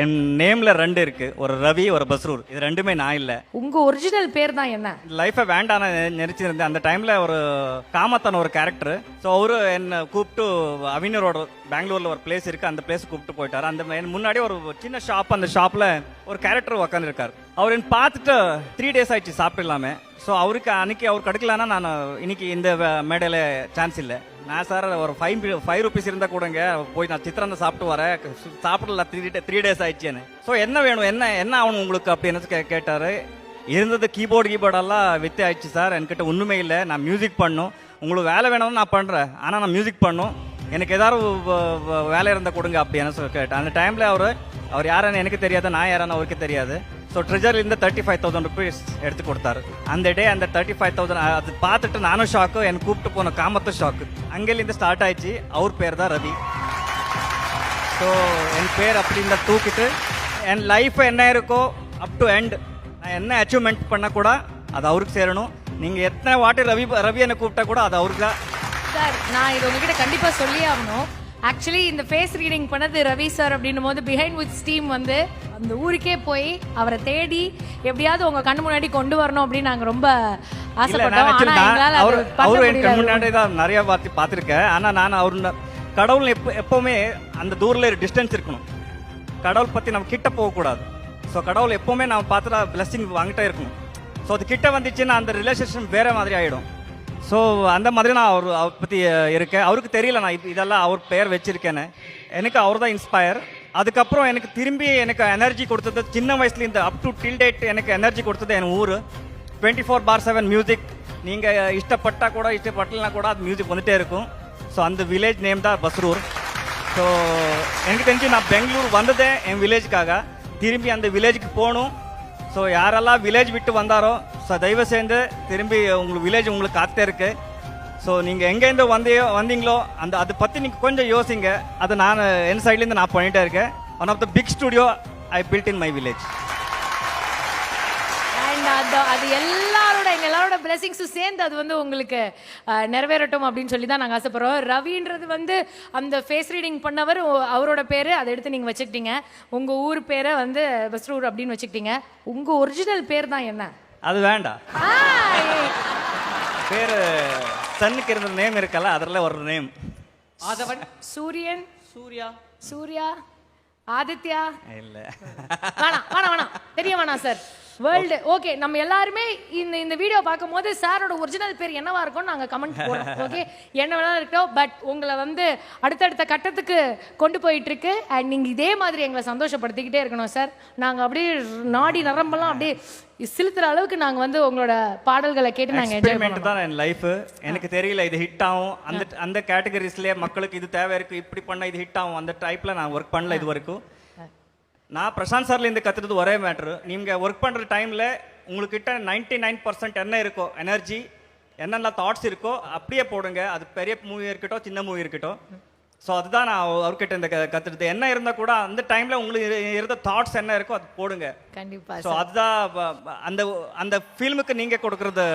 என் நேம்ல ரெண்டு இருக்கு, ஒரு ரவி ஒரு பஸ்ரூர். இது ரெண்டுமே நான் இல்ல. உங்க ஒரிஜினல் பேர் தான் என்ன? லைஃபை வேண்டான நினைச்சிருந்தேன் அந்த டைம்ல. ஒரு காமத்தன் ஒரு கேரக்டர். ஸோ அவரு என்ன கூப்பிட்டு அவினரோட பெங்களூர்ல ஒரு பிளேஸ் இருக்கு, அந்த பிளேஸ் கூப்பிட்டு போயிட்டாரு. அந்த முன்னாடி ஒரு சின்ன ஷாப், அந்த ஷாப்ல ஒரு கேரக்டர் உட்காந்துருக்காரு. அவர் என்ன பார்த்துட்டு 3 days ஆயிடுச்சு சாப்பிடலாமே. ஸோ அவருக்கு அன்னைக்கு அவர் கிடைக்கலன்னா நான் இன்னைக்கு இந்த மேடையில சான்ஸ் இல்லை. நான் சார் ஒரு 5 rupees இருந்தால் கூடங்க போய் நான் சித்திரந்த சாப்பிட்டு வரேன், சாப்பிடல 3 days ஆயிடுச்சேன்னு. ஸோ என்ன வேணும், என்ன ஆகணும் உங்களுக்கு அப்படின்னு கேட்டார். இருந்தது கீபோர்டெல்லாம் வித்து ஆயிடுச்சு சார், என்கிட்ட ஒன்றுமே இல்லை, நான் மியூசிக் பண்ணும், உங்களுக்கு வேலை வேணும்னு நான் பண்ணுறேன், ஆனால் நான் மியூசிக் பண்ணும், எனக்கு ஏதாவது வேலை இருந்தால் கொடுங்க அப்படின்னு சொல்லி கேட்டேன். அந்த டைமில் அவர் யாருன்னு எனக்கு தெரியாது, நான் யாரான்னு அவருக்கு தெரியாது. ஸோ ட்ரெஜர்லேருந்து 35,000 rupees எடுத்து கொடுத்தாரு. அந்த டே அந்த 35,000 அது பார்த்துட்டு நானும் ஷாக்கு, என்னை கூப்பிட்டு போன காமத்தும் ஷாக்கு. அங்கேருந்து ஸ்டார்ட் ஆயிடுச்சு. அவர் பேர் தான் ரவி. ஸோ என் பேர் அப்படின்னு தூக்கிட்டு என் லைஃப் என்ன இருக்கோ அப் டு எண்ட் நான் என்ன அச்சீவ்மெண்ட் பண்ண கூட அது அவருக்கு சேரணும். நீங்கள் எத்தனை வாட்டி ரவி என்னை கூப்பிட்டா கூட அது அவருக்கு தான். சார், நான் இது உங்ககிட்ட கண்டிப்பா சொல்லியே ஆகணும். ஆக்சுவலி இந்த ஃபேஸ் ரீடிங் பண்ணது ரவி சார் அப்படின்னும் போது பிஹைண்ட் வித் டீம் வந்து அந்த ஊருக்கே போய் அவரை தேடி எப்படியாவது உங்க கண்ணு முன்னாடி கொண்டு வரணும் அப்படின்னு நாங்க ரொம்ப ஆசைப்பட்டோம். ஆனா எங்களால அது பண்ண அவரு என் முடியல. முன்னாடி தான் நிறைய வாட்டி பார்த்துருக்கேன். ஆனால் நான் அவரு கடவுள் எப்பவுமே அந்த தூரில் ஒரு டிஸ்டன்ஸ் இருக்கணும். கடவுள் பற்றி நம்ம கிட்ட போகக்கூடாது. ஸோ கடவுள் எப்பவுமே நம்ம பார்த்துட்டா பிளெஸிங் வாங்கிட்டே இருக்கணும். ஸோ அது கிட்ட வந்துச்சுன்னா அந்த ரிலேஷன்ஷிப் வேற மாதிரி ஆகிடும். ஸோ அந்த மாதிரி நான் அவர் பற்றி இருக்கேன். அவருக்கு தெரியல நான் இதெல்லாம் அவர் பெயர் வச்சிருக்கேன்னு. எனக்கு அவர் தான் இன்ஸ்பயர். அதுக்கப்புறம் எனக்கு திரும்பி எனக்கு எனர்ஜி கொடுத்தது சின்ன வயசுலேருந்து அப் டு டில் டேட் எனக்கு எனர்ஜி கொடுத்தது என் ஊர். 24/7 மியூசிக். நீங்கள் இஷ்டப்பட்டால் கூட இஷ்டப்பட்டலனா கூட அது மியூசிக் வந்துகிட்டே இருக்கும். ஸோ அந்த வில்லேஜ் நேம் தான் பஸ்ரூர். ஸோ எனக்கு தெரிஞ்சு நான் பெங்களூர் வந்ததே என் வில்லேஜுக்காக. திரும்பி அந்த வில்லேஜுக்கு போகணும். ஸோ யாரெல்லாம் வில்லேஜ் விட்டு வந்தாரோ ஸோ தயவு சேர்ந்து திரும்பி உங்களுக்கு வில்லேஜ் உங்களுக்கு காத்தே இருக்கு. ஸோ நீங்கள் எங்கேருந்து வந்தீங்களோ அதை பற்றி நீங்கள் கொஞ்சம் யோசிங்க. அதை நான் என் சைட்லேருந்து நான் பண்ணிகிட்டே இருக்கேன். One of the big studio I build in my village. அது எல்லாரோட பிளெஸிங்ஸும் சேர்ந்து அது வந்து உங்களுக்கு நிறைவேறட்டும் அப்படின்னு சொல்லி தான் நாங்கள் ஆசைப்படுறோம். ரவின்றது வந்து அந்த ஃபேஸ் ரீடிங் பண்ணவர், அவரோட பேர் அதை எடுத்து நீங்கள் வச்சுக்கிட்டீங்க. உங்கள் ஊர் பேரை வந்து பஸ்ரூர் அப்படின்னு வச்சுக்கிட்டீங்க. உங்கள் ஒரிஜினல் பேர் தான் என்ன? அது வேண்டாம். பேர் சன்னுக்கு இருந்த நேம் இருக்கல, அதில் ஒரு நேம் ஆதவன், சூரியன், சூர்யா, ஆதித்யா. இல்லை வேணாம் தெரிய வேணாம் சார். World okay. நம்ம எல்லாருமே இந்த வீடியோ பார்க்கும்போது சாரோட ஒரிஜினல் பேர் என்னவா இருக்கும்னு நாங்கள் கமெண்ட் போடுறோம். ஓகே, என்ன வேணாலும் இருக்கட்டும். பட் உங்களை வந்து அடுத்தடுத்த கட்டத்துக்கு கொண்டு போயிட்டு இருக்கு. அண்ட் நீங்கள் இதே மாதிரி எங்களை சந்தோஷப்படுத்திக்கிட்டே இருக்கணும் சார். நாங்கள் அப்படியே நாடி நரம்பெல்லாம் அப்படியே சிலுத்துற அளவுக்கு நாங்கள் வந்து உங்களோட பாடல்களை கேட்டு நாங்கள் என்ஜாய் பண்ணுவோம். தான் என் லைஃப். எனக்கு தெரியல இது ஹிட் ஆகும், அந்த கேட்டகரிஸ்லேயே மக்களுக்கு இது தேவை இருக்குது, இப்படி பண்ணால் இது ஹிட் ஆகும், அந்த டைப்பில் நான் ஒர்க் பண்ணல இது வரைக்கும். நான் பிரசாந்த் சார்லேருந்து கற்றுறது ஒரே மேட்ரு. நீங்கள் ஒர்க் பண்ணுற டைமில் உங்கள்கிட்ட 99% என்ன இருக்கோ எனர்ஜி, என்னென்ன தாட்ஸ் இருக்கோ அப்படியே போடுங்க. அது பெரிய மூவி இருக்கட்டும், சின்ன மூவி இருக்கட்டும். ஸோ அதுதான் நான் அவர்கிட்ட இந்த கற்றுறது. என்ன இருந்தால் கூட அந்த டைமில் உங்களுக்கு இருந்த தாட்ஸ் என்ன இருக்கோ அது போடுங்க. கண்டிப்பாக. ஸோ அதுதான் அந்த ஃபில்முக்கு நீங்கள் கொடுக்குறது